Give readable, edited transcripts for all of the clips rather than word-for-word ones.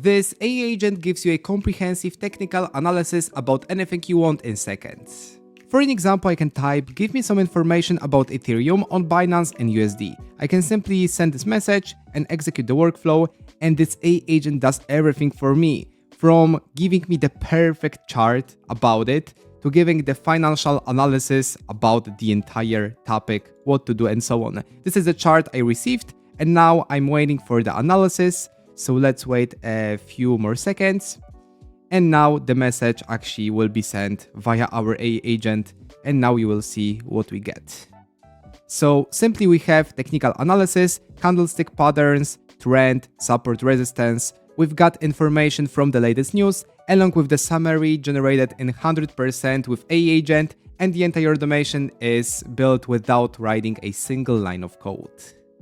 This AI agent gives you a comprehensive technical analysis about anything you want in seconds. For an example, I can type, give me some information about Ethereum on Binance and USD. I can simply send this message and execute the workflow, and this AI agent does everything for me, from giving me the perfect chart about it, to giving the financial analysis about the entire topic, what to do and so on. This is the chart I received, and now I'm waiting for the analysis, so let's wait a few more seconds. And now the message actually will be sent via our AI agent, and now you will see what we get. So simply we have technical analysis, candlestick patterns, trend, support, resistance. We've got information from the latest news, along with the summary generated in 100% with AI agent, and the entire automation is built without writing a single line of code.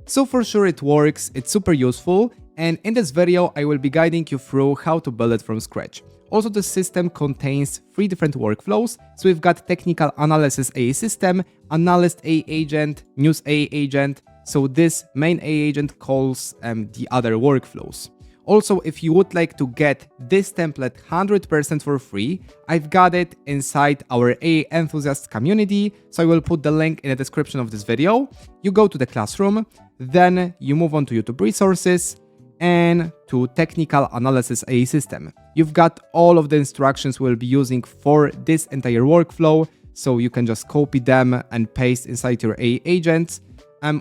So for sure it works, it's super useful, and in this video I will be guiding you through how to build it from scratch. Also, the system contains 3 different workflows, so we've got technical analysis AI system, analyst AI agent, news AI agent, so this main AI agent calls the other workflows. Also, if you would like to get this template 100% for free, I've got it inside our AI enthusiast community, so I will put the link in the description of this video. You go to the classroom, then you move on to YouTube resources, and to technical analysis AI system. You've got all of the instructions we'll be using for this entire workflow, so you can just copy them and paste inside your AI agents.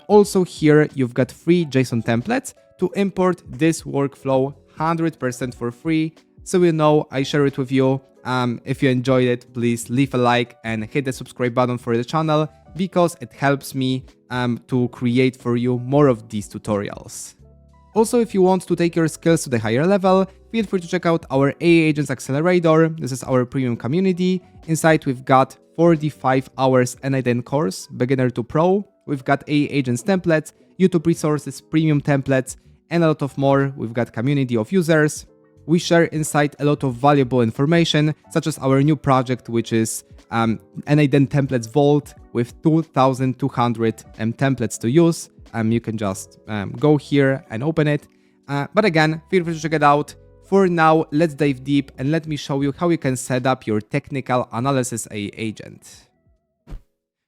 Also here you've got 3 JSON templates to import this workflow 100% for free. So you know I share it with you. If you enjoyed it, please leave a like and hit the subscribe button for the channel, because it helps me to create for you more of these tutorials. Also, if you want to take your skills to the higher level, feel free to check out our AI Agents Accelerator. This is our premium community. Inside, we've got 45 hours n8n course, beginner to pro. We've got AI Agents templates, YouTube resources, premium templates, and a lot of more. We've got community of users. We share inside a lot of valuable information, such as our new project, which is n8n Templates Vault with 2,200 templates to use. You can just go here and open it. But again, feel free to check it out. For now, let's dive deep and let me show you how you can set up your technical analysis AI agent.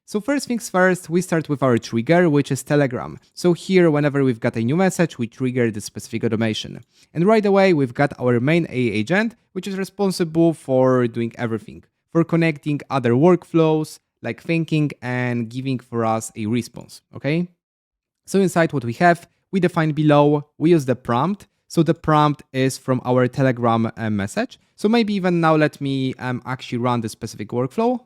So first things first, we start with our trigger, which is Telegram. So here, whenever we've got a new message, we trigger the specific automation. And right away, we've got our main AI agent, which is responsible for doing everything, for connecting other workflows, like thinking and giving for us a response, okay? So inside what we have, we define below, we use the prompt. So the prompt is from our Telegram message. So maybe even now let me actually run the specific workflow.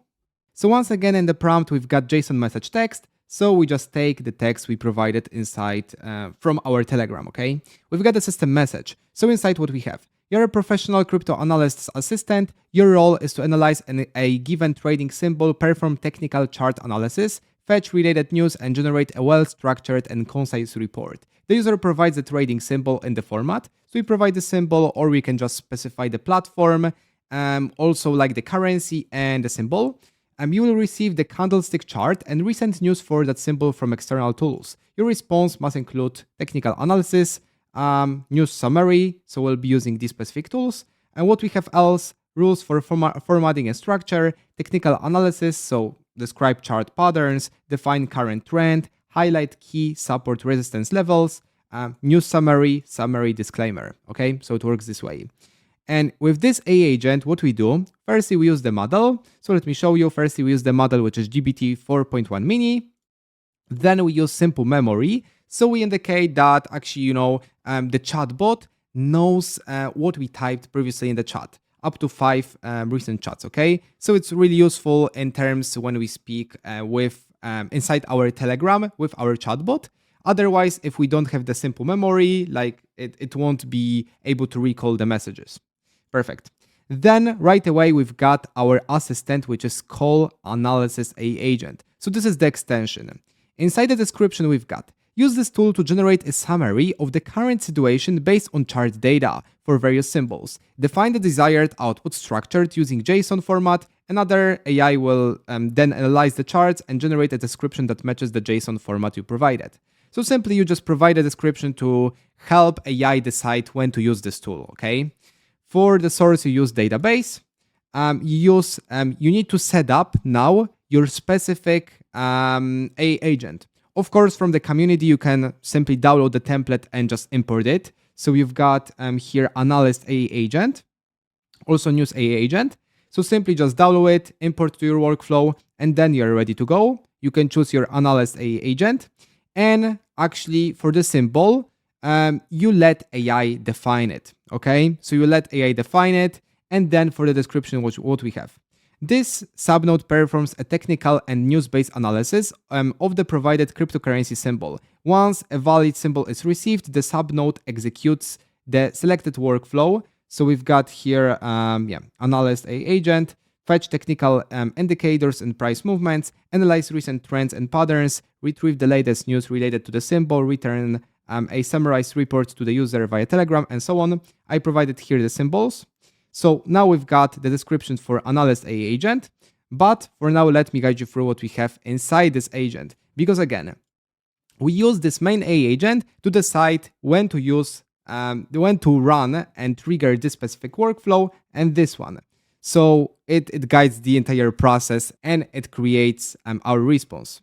So once again in the prompt, we've got JSON message text. So we just take the text we provided inside from our Telegram, okay? We've got the system message. So inside what we have, you're a professional crypto analyst's assistant. Your role is to analyze a given trading symbol, perform technical chart analysis, fetch related news, and generate a well-structured and concise report. The user provides the trading symbol in the format. So we provide the symbol, or we can just specify the platform, also like the currency and the symbol. You will receive the candlestick chart and recent news for that symbol from external tools. Your response must include technical analysis, news summary, so we'll be using these specific tools. And what we have else, rules for formatting and structure, technical analysis, so describe chart patterns, define current trend, highlight key support resistance levels, news summary, summary disclaimer. Okay, so it works this way. And with this AI agent, what we do, firstly, we use the model. So let me show you. Firstly, we use the model, which is GPT 4.1 mini. Then we use simple memory. So we indicate that actually, the chatbot knows what we typed previously in the chat, up to 5 recent chats, okay? So it's really useful in terms when we speak with inside our Telegram with our chatbot. Otherwise, if we don't have the simple memory, like it won't be able to recall the messages. Perfect. Then right away, we've got our assistant, which is call analysis AI agent. So this is the extension. Inside the description, we've got use this tool to generate a summary of the current situation based on chart data for various symbols. Define the desired output structured using JSON format. Another AI will then analyze the charts and generate a description that matches the JSON format you provided. So simply you just provide a description to help AI decide when to use this tool, okay? For the source, you use database. You need to set up now your specific AI agent. Of course, from the community, you can simply download the template and just import it. So you've got here Analyst AI agent, also News AI agent. So simply just download it, import to your workflow, and then you're ready to go. You can choose your Analyst AI agent. And actually, for the symbol, you let AI define it, okay? So you let AI define it, and then for the description, what we have. This subnode performs a technical and news-based analysis of the provided cryptocurrency symbol. Once a valid symbol is received, the subnode executes the selected workflow. So we've got here, Analyst AI agent, fetch technical indicators and price movements, analyze recent trends and patterns, retrieve the latest news related to the symbol, return a summarized report to the user via Telegram, and so on. I provided here the symbols. So now we've got the description for Analyst AI agent, but for now, let me guide you through what we have inside this agent. Because again, we use this main AI agent to decide when to use, when to run and trigger this specific workflow and this one. So it guides the entire process and it creates our response.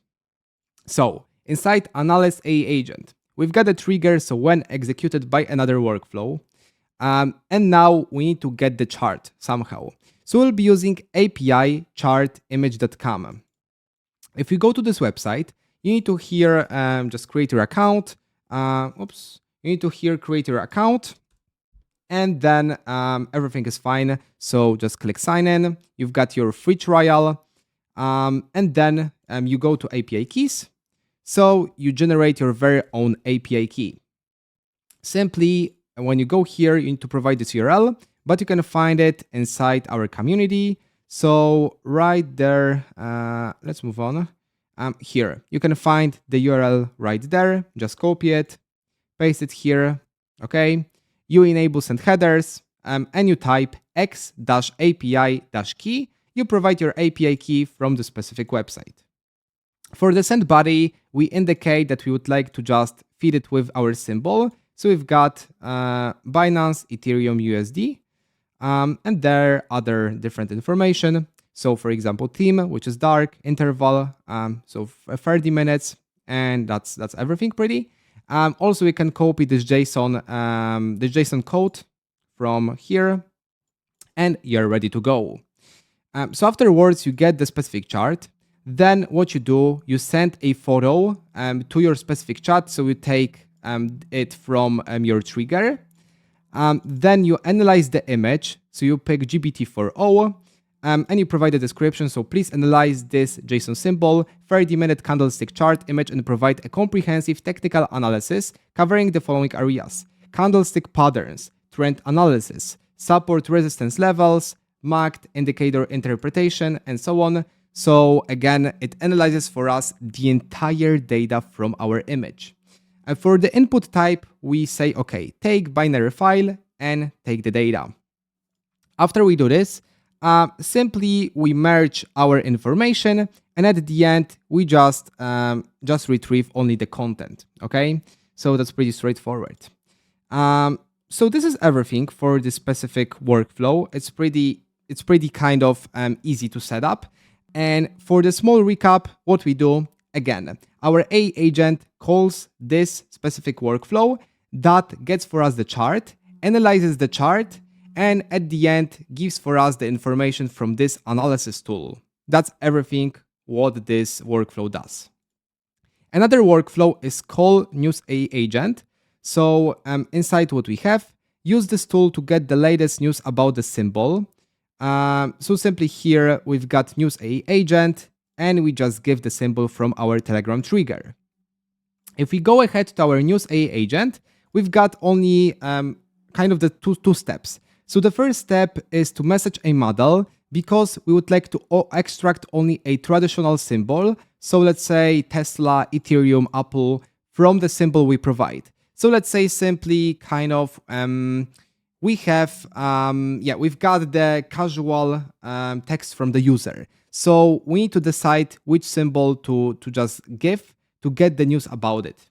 So inside Analyst AI agent, we've got a trigger, so when executed by another workflow. And now we need to get the chart somehow. So we'll be using API chartimage.com. If you go to this website, you need to here just create your account. You need to here create your account. And then everything is fine. So just click sign in. You've got your free trial. And then you go to API keys. So you generate your very own API key. Simply, when you go here, you need to provide this URL, but you can find it inside our community. So right there, let's move on. Here, you can find the URL right there. Just copy it, paste it here. Okay. You enable send headers and you type x-api-key. You provide your API key from the specific website. For the send body, we indicate that we would like to just feed it with our symbol. So we've got Binance, Ethereum, USD, and there are other different information. So for example, theme, which is dark, interval, so 30 minutes, and that's everything pretty. Also, we can copy this JSON code from here, and you're ready to go. So afterwards, you get the specific chart. Then what you do, you send a photo to your specific chat. So you take it from your trigger. Then you analyze the image. So you pick GPT-4o and you provide a description. So please analyze this JSON symbol, 30-minute candlestick chart image and provide a comprehensive technical analysis covering the following areas: candlestick patterns, trend analysis, support resistance levels, MACD, indicator interpretation, and so on. So again, it analyzes for us the entire data from our image. And for the input type, we say, okay, take binary file and take the data. After we do this, simply we merge our information, and at the end, we just retrieve only the content, okay? So that's pretty straightforward. So this is everything for this specific workflow. It's pretty kind of easy to set up. And for the small recap, what we do, again, our AI agent calls this specific workflow that gets for us the chart, analyzes the chart, and at the end gives for us the information from this analysis tool. That's everything what this workflow does. Another workflow is call News AI agent. So inside what we have, use this tool to get the latest news about the symbol. So simply here we've got News AI agent, and we just give the symbol from our Telegram trigger. If we go ahead to our News AI agent, we've got only kind of the two steps. So the first step is to message a model because we would like to extract only a traditional symbol. So let's say Tesla, Ethereum, Apple from the symbol we provide. So let's say simply kind of we've got the casual text from the user. So we need to decide which symbol to just give to get the news about it.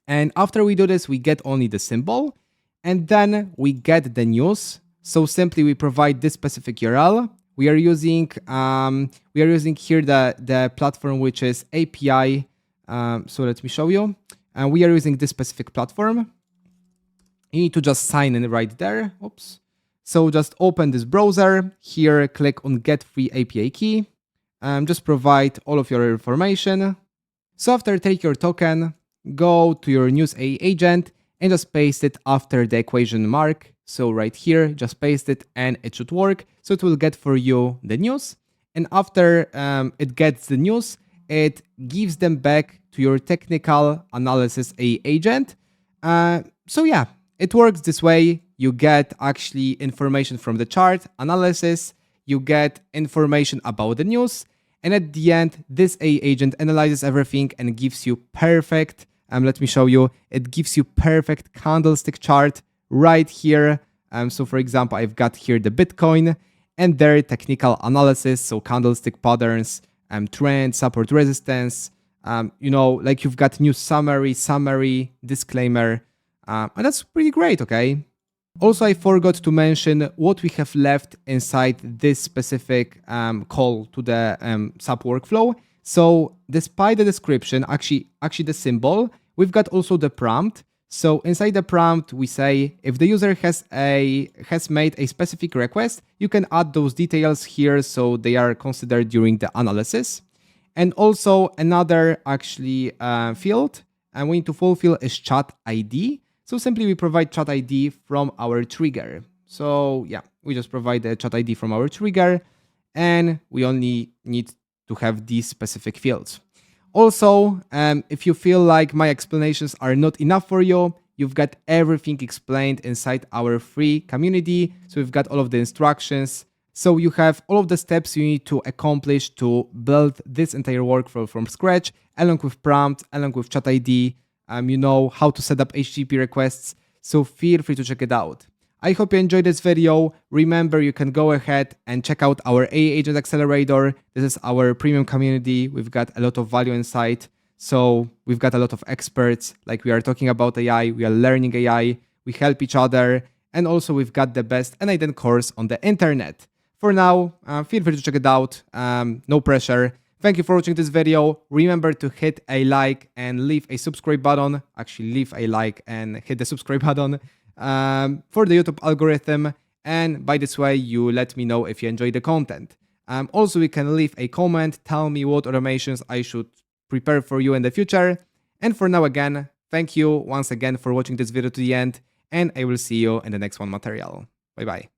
And after we do this, we get only the symbol, and then we get the news. So simply we provide this specific URL. We are using here the platform which is API. So let me show you. And we are using this specific platform. You need to just sign in right there. Oops. So just open this browser. Here, click on Get Free API Key. Just provide all of your information. So after take your token, go to your news AI agent and just paste it after the equation mark. So right here, just paste it and it should work. So it will get for you the news. And after it gets the news, it gives them back to your technical analysis AI agent. So yeah, it works this way. You get actually information from the chart analysis. You get information about the news. And at the end, this AI agent analyzes everything and gives you perfect, let me show you, it gives you perfect candlestick chart right here. So for example, I've got here the Bitcoin and their technical analysis, so candlestick patterns, trend, support, resistance, like you've got news summary, disclaimer, and that's pretty great, okay? Also, I forgot to mention what we have left inside this specific call to the sub workflow. So despite the description, actually the symbol, we've got also the prompt. So inside the prompt, we say if the user has made a specific request, you can add those details here so they are considered during the analysis. And also another field and we need to fulfill is chat ID. So simply we provide chat ID from our trigger. So yeah, we just provide the chat ID from our trigger and we only need to have these specific fields. Also, if you feel like my explanations are not enough for you, you've got everything explained inside our free community. So we've got all of the instructions. So you have all of the steps you need to accomplish to build this entire workflow from scratch, along with prompt, along with chat ID, you know how to set up HTTP requests. So feel free to check it out. I hope you enjoyed this video. Remember, you can go ahead and check out our AI Agent Accelerator. This is our premium community. We've got a lot of value inside. So we've got a lot of experts, like we are talking about AI, we are learning AI, we help each other, and also we've got the best n8n course on the internet. For now, feel free to check it out, no pressure. Thank you for watching this video. Remember to hit a like and leave a subscribe button. Actually, leave a like and hit the subscribe button for the YouTube algorithm. And by this way, you let me know if you enjoy the content. Also, you can leave a comment, tell me what automations I should prepare for you in the future. And for now, again, thank you once again for watching this video to the end. And I will see you in the next one material. Bye bye.